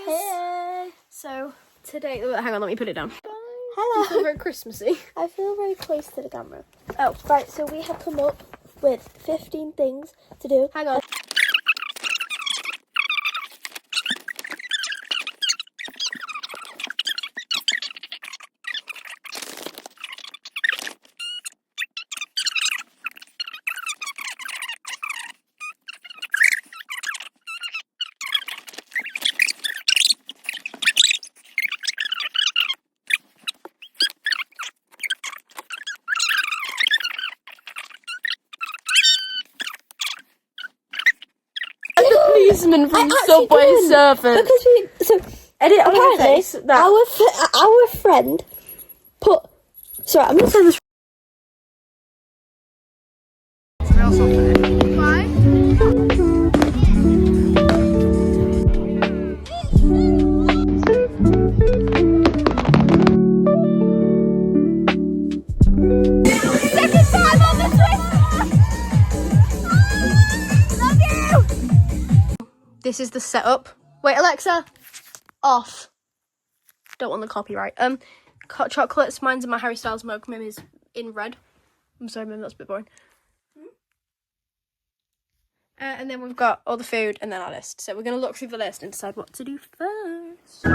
Hey. So today, hang on, let me put it down. Hello. You feel very Christmassy. I feel very close to the camera. Oh, right, so we have come up with 15 things to do. Hang on. Policeman from Subway Surfers. Because Edit on your apparently face. That. our friend put. Sorry, I'm gonna say this. Second time on the Twister! Love you! This is the setup. Wait, Alexa. Off. Don't want the copyright. Hot chocolates. Mine's in my Harry Styles mug. Mim is in red. I'm sorry, Mim, that's a bit boring. And then we've got all the food and then our list. So we're going to look through the list and decide what to do first.